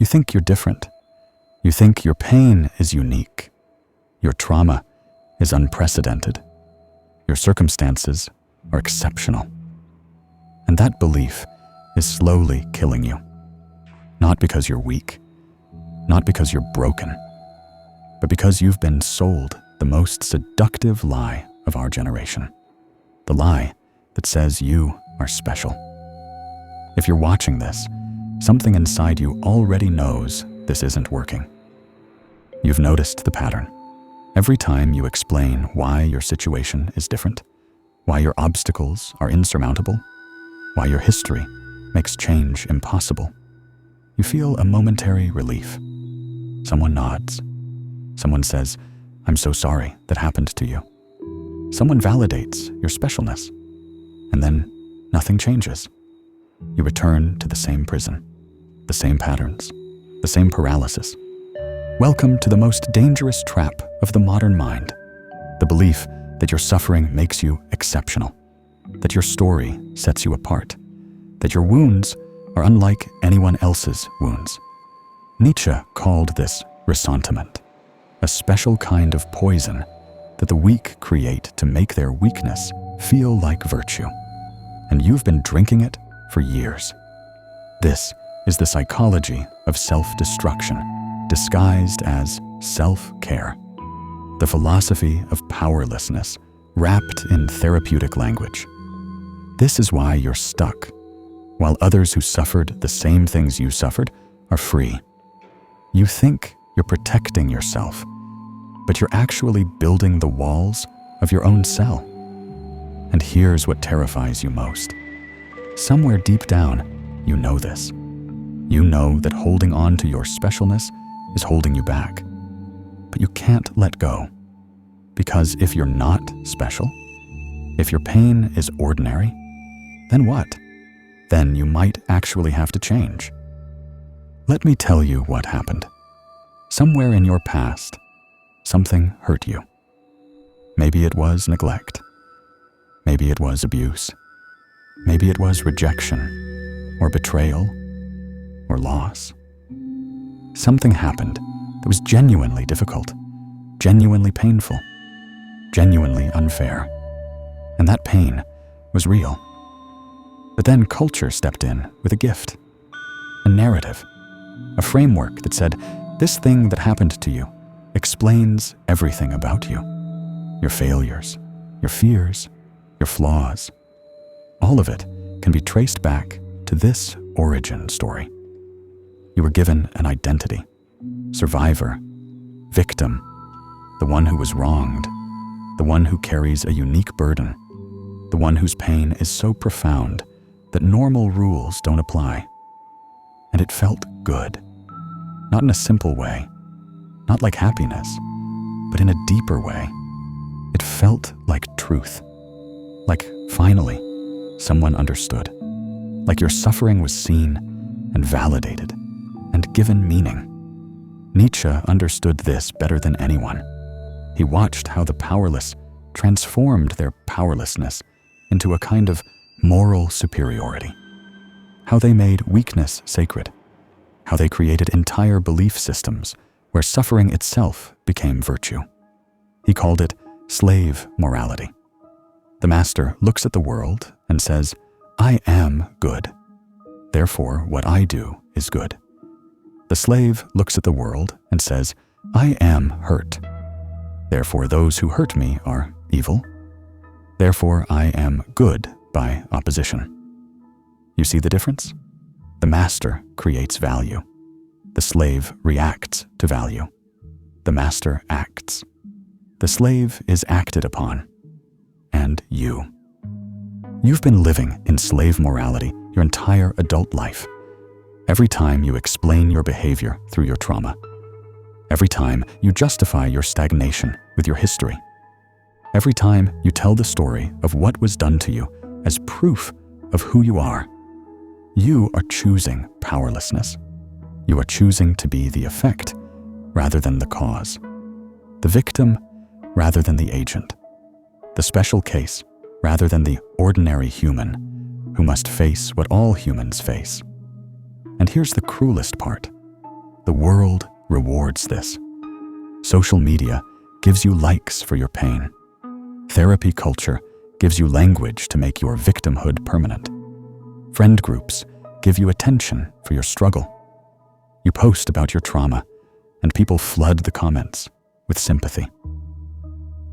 You think you're different. You think your pain is unique. Your trauma is unprecedented. Your circumstances are exceptional. And that belief is slowly killing you. Not because you're weak, not because you're broken, but because you've been sold the most seductive lie of our generation. The lie that says you are special. If you're watching this, something inside you already knows this isn't working. You've noticed the pattern. Every time you explain why your situation is different, why your obstacles are insurmountable, why your history makes change impossible, you feel a momentary relief. Someone nods. Someone says, "I'm so sorry that happened to you." Someone validates your specialness. And then nothing changes. You return to the same prison, the same patterns, the same paralysis. Welcome to the most dangerous trap of the modern mind, the belief that your suffering makes you exceptional, that your story sets you apart, that your wounds are unlike anyone else's wounds. Nietzsche called this ressentiment, a special kind of poison that the weak create to make their weakness feel like virtue. And you've been drinking it for years. This is the psychology of self-destruction, disguised as self-care. The philosophy of powerlessness, wrapped in therapeutic language. This is why you're stuck, while others who suffered the same things you suffered are free. You think you're protecting yourself, but you're actually building the walls of your own cell. And here's what terrifies you most. Somewhere deep down, you know this. You know that holding on to your specialness is holding you back. But you can't let go. Because if you're not special, if your pain is ordinary, then what? Then you might actually have to change. Let me tell you what happened. Somewhere in your past, something hurt you. Maybe it was neglect. Maybe it was abuse. Maybe it was rejection, or betrayal, or loss. Something happened that was genuinely difficult, genuinely painful, genuinely unfair. And that pain was real. But then culture stepped in with a gift, a narrative, a framework that said, this thing that happened to you explains everything about you. Your failures, your fears, your flaws. All of it can be traced back to this origin story. You were given an identity, survivor, victim, the one who was wronged, the one who carries a unique burden, the one whose pain is so profound that normal rules don't apply. And it felt good, not in a simple way, not like happiness, but in a deeper way. It felt like truth, like finally someone understood, like your suffering was seen and validated and given meaning. Nietzsche understood this better than anyone. He watched how the powerless transformed their powerlessness into a kind of moral superiority, how they made weakness sacred, how they created entire belief systems where suffering itself became virtue. He called it slave morality. The master looks at the world and says, I am good. Therefore, what I do is good. The slave looks at the world and says, I am hurt. Therefore, those who hurt me are evil. Therefore, I am good by opposition. You see the difference? The master creates value. The slave reacts to value. The master acts. The slave is acted upon. And you. You've been living in slave morality your entire adult life. Every time you explain your behavior through your trauma. Every time you justify your stagnation with your history. Every time you tell the story of what was done to you as proof of who you are. You are choosing powerlessness. You are choosing to be the effect rather than the cause. The victim rather than the agent. The special case rather than the ordinary human who must face what all humans face. And here's the cruelest part. The world rewards this. Social media gives you likes for your pain. Therapy culture gives you language to make your victimhood permanent. Friend groups give you attention for your struggle. You post about your trauma, and people flood the comments with sympathy.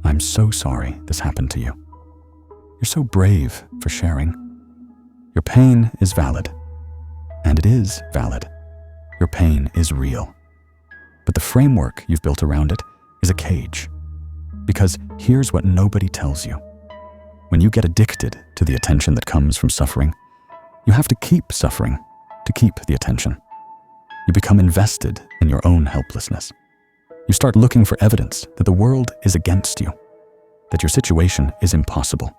I'm so sorry this happened to you. You're so brave for sharing. Your pain is valid, and it is valid. Your pain is real. But the framework you've built around it is a cage. Because here's what nobody tells you. When you get addicted to the attention that comes from suffering, you have to keep suffering to keep the attention. You become invested in your own helplessness. You start looking for evidence that the world is against you, that your situation is impossible,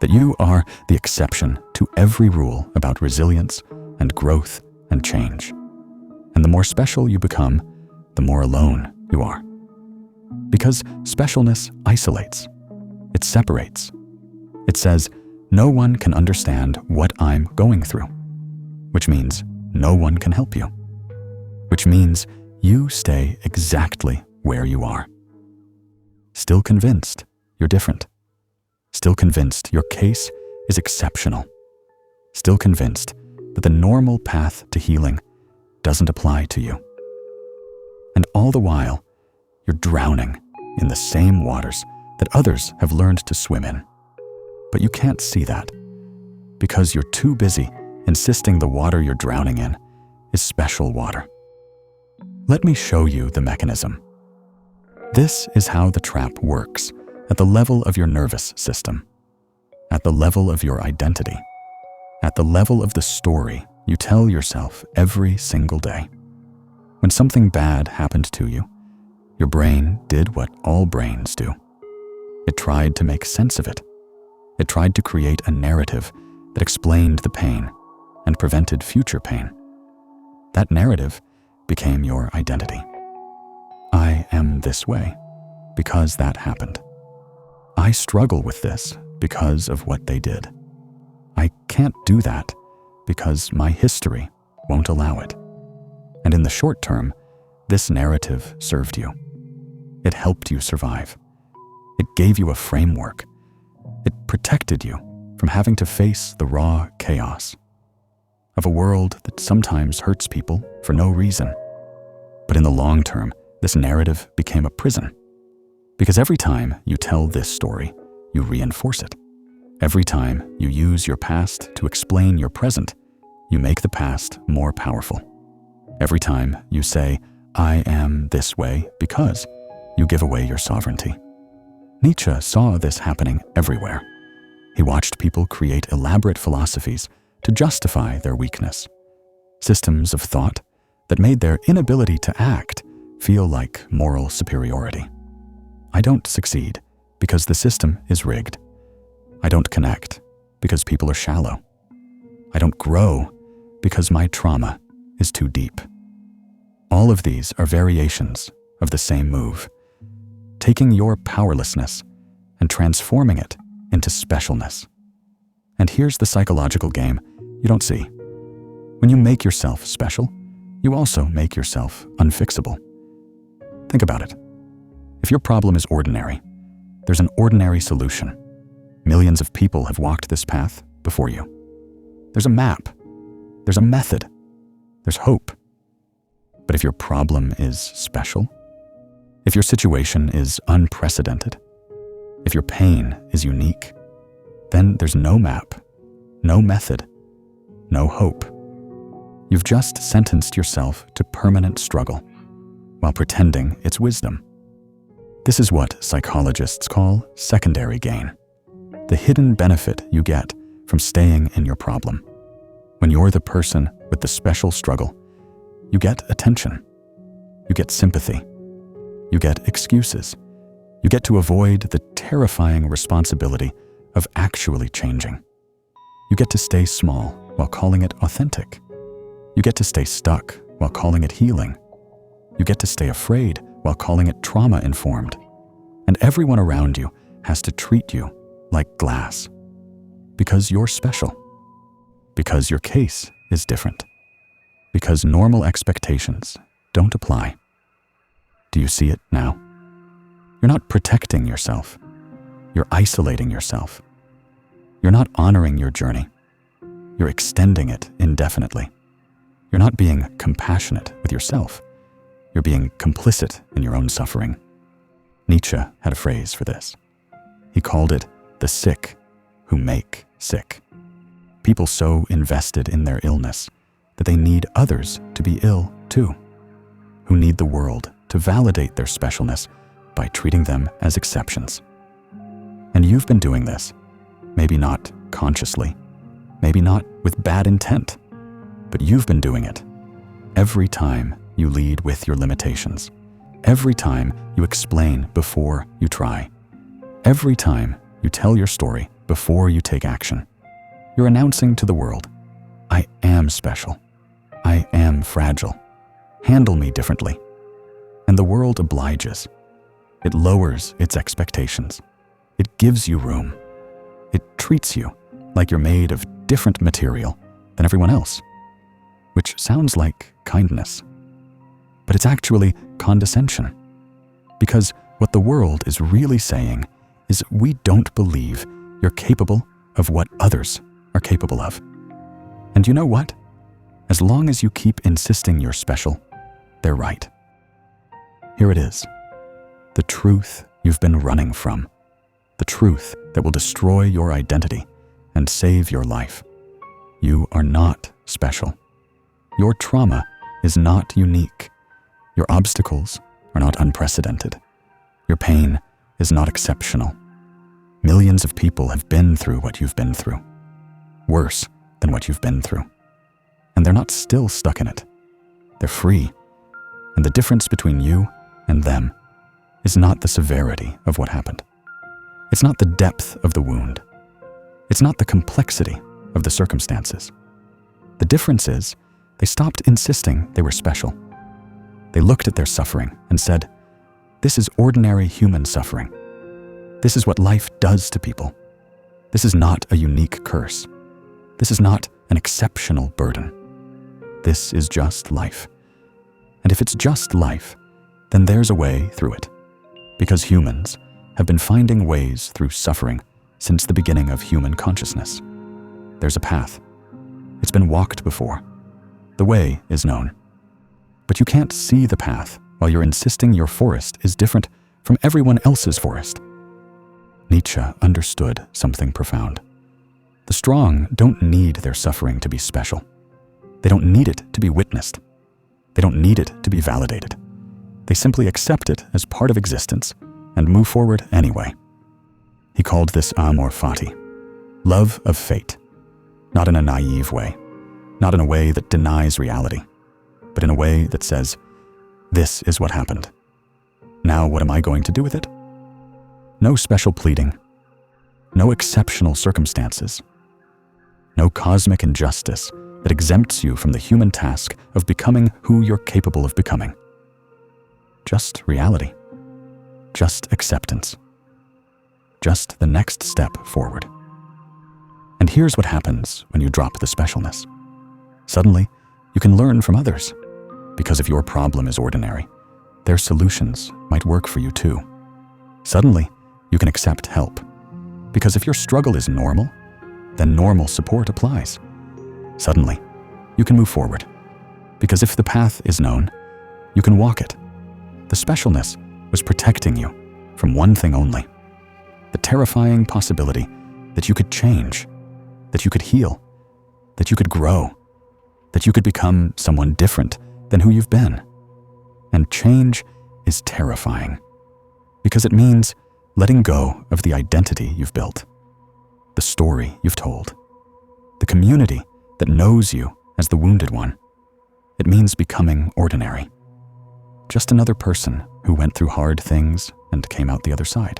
that you are the exception to every rule about resilience and growth and change. And the more special you become, the more alone you are. Because specialness isolates. It separates. It says, no one can understand what I'm going through, which means no one can help you, which means you stay exactly where you are. Still convinced you're different. Still convinced your case is exceptional. Still convinced that the normal path to healing doesn't apply to you. And all the while, you're drowning in the same waters that others have learned to swim in. But you can't see that because you're too busy insisting the water you're drowning in is special water. Let me show you the mechanism. This is how the trap works at the level of your nervous system, at the level of your identity, at the level of the story you tell yourself every single day. When something bad happened to you, your brain did what all brains do. It tried to make sense of it. It tried to create a narrative that explained the pain and prevented future pain. That narrative became your identity. I am this way because that happened. I struggle with this because of what they did. I can't do that because my history won't allow it. And in the short term, this narrative served you. It helped you survive. It gave you a framework. It protected you from having to face the raw chaos of a world that sometimes hurts people for no reason. But in the long term, this narrative became a prison. Because every time you tell this story, you reinforce it. Every time you use your past to explain your present, you make the past more powerful. Every time you say, I am this way because, you give away your sovereignty. Nietzsche saw this happening everywhere. He watched people create elaborate philosophies to justify their weakness, systems of thought that made their inability to act feel like moral superiority. I don't succeed because the system is rigged. I don't connect because people are shallow. I don't grow because my trauma is too deep. All of these are variations of the same move, taking your powerlessness and transforming it into specialness. And here's the psychological game you don't see. When you make yourself special, you also make yourself unfixable. Think about it. If your problem is ordinary, there's an ordinary solution. Millions of people have walked this path before you. There's a map. There's a method. There's hope. But if your problem is special, if your situation is unprecedented, if your pain is unique, then there's no map, no method, no hope. You've just sentenced yourself to permanent struggle while pretending it's wisdom. This is what psychologists call secondary gain, the hidden benefit you get from staying in your problem. When you're the person with the special struggle, you get attention, you get sympathy, you get excuses, you get to avoid the terrifying responsibility of actually changing. You get to stay small while calling it authentic. You get to stay stuck while calling it healing. You get to stay afraid while calling it trauma-informed. And everyone around you has to treat you like glass. Because you're special. Because your case is different. Because normal expectations don't apply. Do you see it now? You're not protecting yourself. You're isolating yourself. You're not honoring your journey. You're extending it indefinitely. You're not being compassionate with yourself. You're being complicit in your own suffering. Nietzsche had a phrase for this. He called it the sick who make sick. People so invested in their illness that they need others to be ill too, who need the world to validate their specialness by treating them as exceptions. And you've been doing this, maybe not consciously, maybe not with bad intent, but you've been doing it every time you lead with your limitations, every time you explain before you try, every time you tell your story before you take action. You're announcing to the world, I am special. I am fragile. Handle me differently. And the world obliges. It lowers its expectations. It gives you room. It treats you like you're made of different material than everyone else, which sounds like kindness. But it's actually condescension. Because what the world is really saying is we don't believe you're capable of what others are capable of. And you know what? As long as you keep insisting you're special, they're right. Here it is. The truth you've been running from. The truth that will destroy your identity and save your life. You are not special. Your trauma is not unique. Your obstacles are not unprecedented. Your pain is not exceptional. Millions of people have been through what you've been through. Worse than what you've been through. And they're not still stuck in it. They're free. And the difference between you and them is not the severity of what happened. It's not the depth of the wound. It's not the complexity of the circumstances. The difference is they stopped insisting they were special. They looked at their suffering and said, this is ordinary human suffering. This is what life does to people. This is not a unique curse. This is not an exceptional burden. This is just life. And if it's just life, then there's a way through it. Because humans have been finding ways through suffering since the beginning of human consciousness. There's a path. It's been walked before. The way is known. But you can't see the path while you're insisting your forest is different from everyone else's forest. Nietzsche understood something profound. The strong don't need their suffering to be special. They don't need it to be witnessed. They don't need it to be validated. They simply accept it as part of existence and move forward anyway. He called this amor fati, love of fate, not in a naive way, not in a way that denies reality, but in a way that says, this is what happened. Now what am I going to do with it? No special pleading, no exceptional circumstances, no cosmic injustice that exempts you from the human task of becoming who you're capable of becoming. Just reality, just acceptance, just the next step forward. And here's what happens when you drop the specialness. Suddenly, you can learn from others, because if your problem is ordinary, their solutions might work for you too. Suddenly, you can accept help, because if your struggle is normal, then normal support applies. Suddenly, you can move forward, because if the path is known, you can walk it. The specialness was protecting you from one thing only, the terrifying possibility that you could change, that you could heal, that you could grow, that you could become someone different than who you've been. And change is terrifying, because it means letting go of the identity you've built, the story you've told, the community that knows you as the wounded one. It means becoming ordinary. Just another person who went through hard things and came out the other side.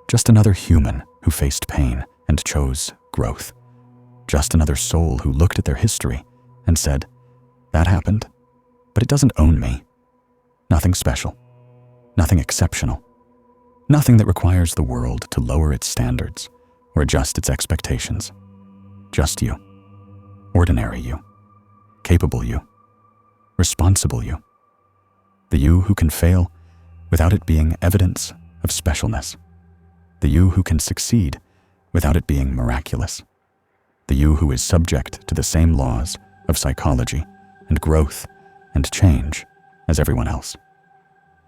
Just another human who faced pain and chose growth. Just another soul who looked at their history and said, that happened, but it doesn't own me. Nothing special, nothing exceptional, nothing that requires the world to lower its standards or adjust its expectations. Just you, ordinary you, capable you, responsible you, The you who can fail without it being evidence of specialness. The you who can succeed without it being miraculous. The you who is subject to the same laws of psychology and growth and change as everyone else.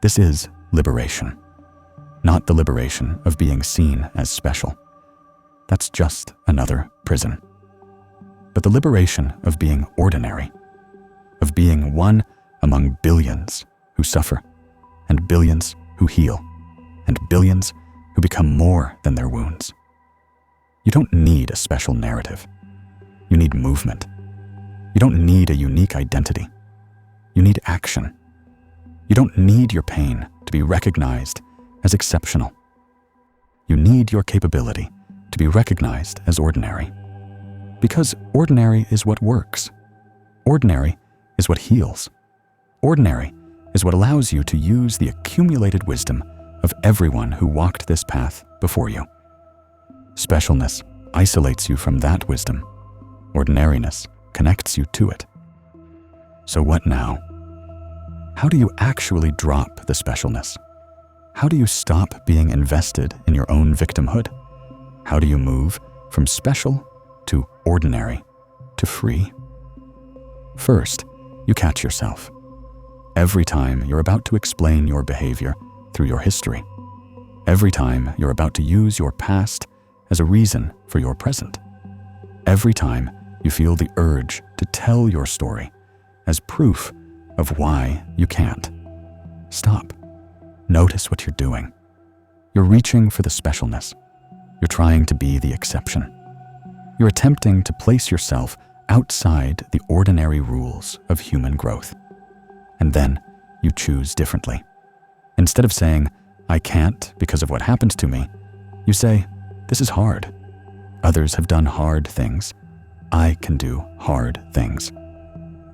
This is liberation, not the liberation of being seen as special. That's just another prison. But the liberation of being ordinary, of being one among billions who suffer, and billions who heal, and billions who become more than their wounds. You don't need a special narrative. You need movement. You don't need a unique identity. You need action. You don't need your pain to be recognized as exceptional. You need your capability to be recognized as ordinary. Because ordinary is what works. Ordinary is what heals. Ordinary is what allows you to use the accumulated wisdom of everyone who walked this path before you. Specialness isolates you from that wisdom. Ordinariness connects you to it. So what now? How do you actually drop the specialness? How do you stop being invested in your own victimhood? How do you move from special to ordinary to free? First, you catch yourself. Every time you're about to explain your behavior through your history, every time you're about to use your past as a reason for your present, every time you feel the urge to tell your story as proof of why you can't. Stop. Notice what you're doing. You're reaching for the specialness. You're trying to be the exception. You're attempting to place yourself outside the ordinary rules of human growth. And then you choose differently. Instead of saying, I can't because of what happened to me, you say, this is hard. Others have done hard things. I can do hard things.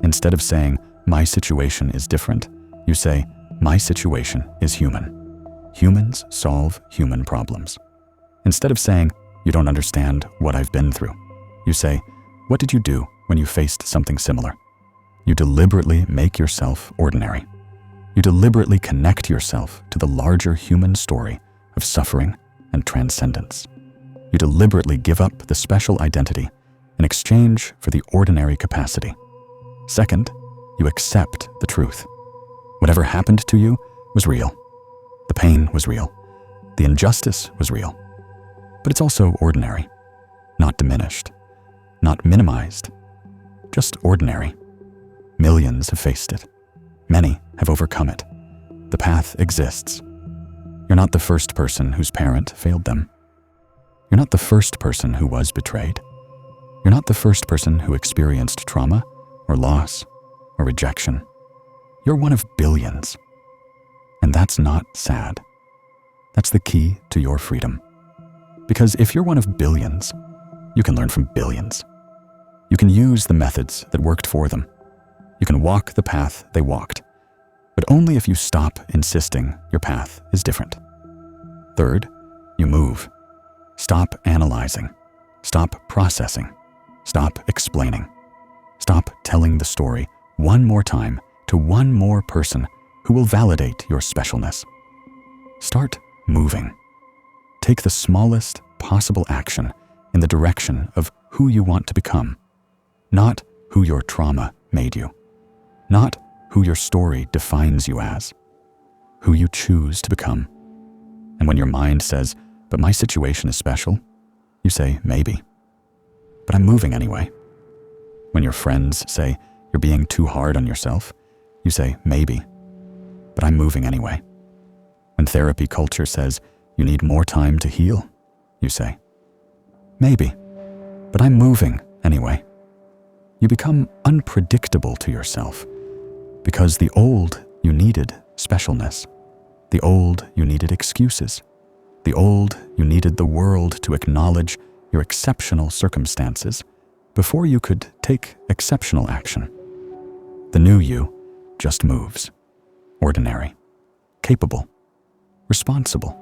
Instead of saying, my situation is different, you say, my situation is human. Humans solve human problems. Instead of saying, you don't understand what I've been through, you say, what did you do when you faced something similar? You deliberately make yourself ordinary. You deliberately connect yourself to the larger human story of suffering and transcendence. You deliberately give up the special identity in exchange for the ordinary capacity. Second, you accept the truth. Whatever happened to you was real. The pain was real. The injustice was real. But it's also ordinary, not diminished, not minimized, just ordinary. Millions have faced it. Many have overcome it. The path exists. You're not the first person whose parent failed them. You're not the first person who was betrayed. You're not the first person who experienced trauma or loss or rejection. You're one of billions. And that's not sad. That's the key to your freedom. Because if you're one of billions, you can learn from billions. You can use the methods that worked for them. You can walk the path they walked, but only if you stop insisting your path is different. Third, you move. Stop analyzing. Stop processing. Stop explaining. Stop telling the story one more time to one more person who will validate your specialness. Start moving. Take the smallest possible action in the direction of who you want to become, not who your trauma made you, not who your story defines you as, who you choose to become. And when your mind says, but my situation is special, you say, maybe. But I'm moving anyway. When your friends say you're being too hard on yourself, you say, maybe. But I'm moving anyway. When therapy culture says you need more time to heal, you say, maybe. But I'm moving anyway. You become unpredictable to yourself because the old you needed specialness. The old you needed excuses. The old you needed the world to acknowledge your exceptional circumstances before you could take exceptional action. The new you just moves. Ordinary. Capable. Responsible.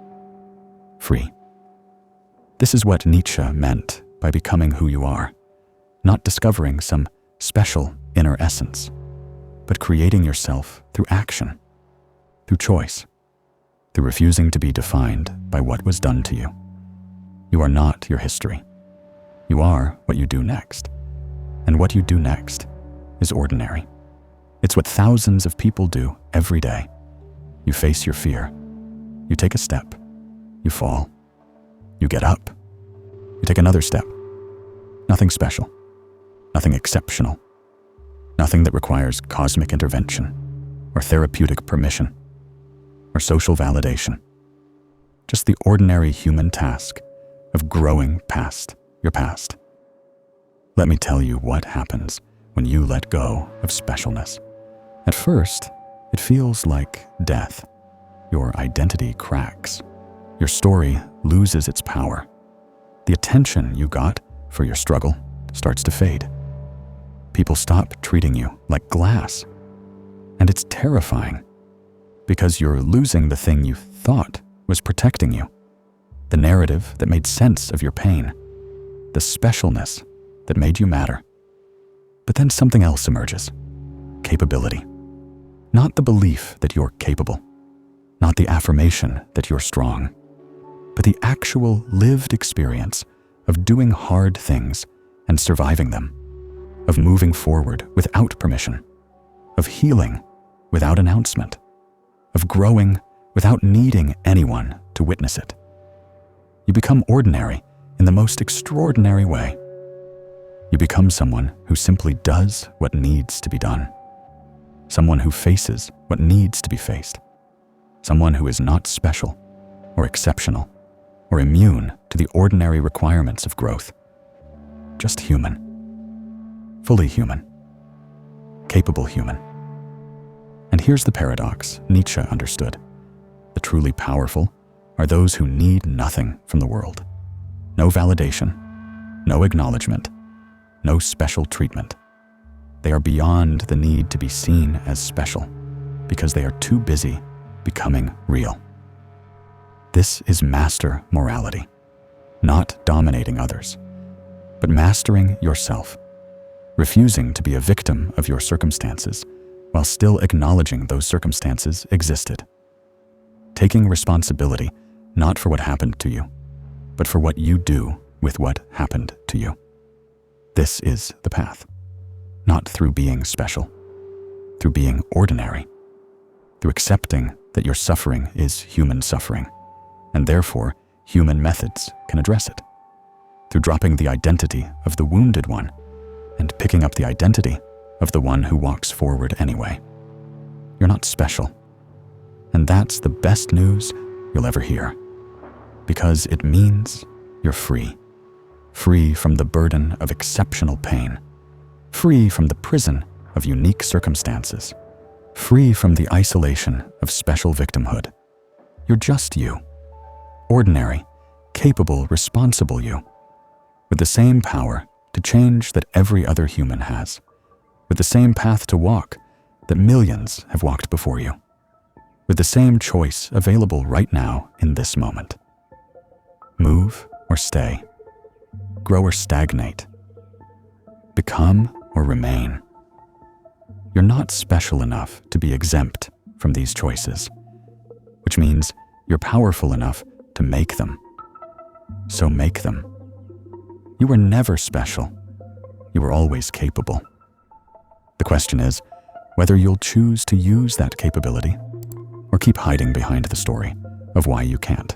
Free. This is what Nietzsche meant by becoming who you are, not discovering some special inner essence, but creating yourself through action. through choice, through refusing to be defined by what was done to you. You are not your history. You are what you do next. And what you do next is ordinary. It's what thousands of people do every day. You face your fear. You take a step. You fall. You get up. You take another step. Nothing special. Nothing exceptional. Nothing that requires cosmic intervention or therapeutic permission or social validation. Just the ordinary human task of growing past your past. Let me tell you what happens when you let go of specialness. At first, it feels like death. Your identity cracks. Your story loses its power. The attention you got for your struggle starts to fade. People stop treating you like glass. And it's terrifying because you're losing the thing you thought was protecting you, the narrative that made sense of your pain, the specialness that made you matter. But then something else emerges: capability. Not the belief that you're capable, not the affirmation that you're strong, but the actual lived experience of doing hard things and surviving them, of moving forward without permission, of healing without announcement, of growing without needing anyone to witness it. You become ordinary in the most extraordinary way. You become someone who simply does what needs to be done, someone who faces what needs to be faced, someone who is not special or exceptional or immune to the ordinary requirements of growth. Just human. Fully human. Capable human. And here's the paradox Nietzsche understood. The truly powerful are those who need nothing from the world. No validation, no acknowledgement, no special treatment. They are beyond the need to be seen as special because they are too busy becoming real. This is master morality, not dominating others, but mastering yourself, refusing to be a victim of your circumstances while still acknowledging those circumstances existed. Taking responsibility not for what happened to you, but for what you do with what happened to you. This is the path, not through being special, through being ordinary, through accepting that your suffering is human suffering, and therefore human methods can address it, through dropping the identity of the wounded one and picking up the identity of the one who walks forward anyway. You're not special, and that's the best news you'll ever hear, because it means you're free. Free from the burden of exceptional pain, free from the prison of unique circumstances, free from the isolation of special victimhood. You're just you, ordinary, capable, responsible you, with the same power to change that every other human has, with the same path to walk that millions have walked before you, with the same choice available right now in this moment. Move or stay. Grow or stagnate. Become or remain. You're not special enough to be exempt from these choices, which means you're powerful enough to make them. So make them. You were never special. You were always capable. The question is whether you'll choose to use that capability or keep hiding behind the story of why you can't.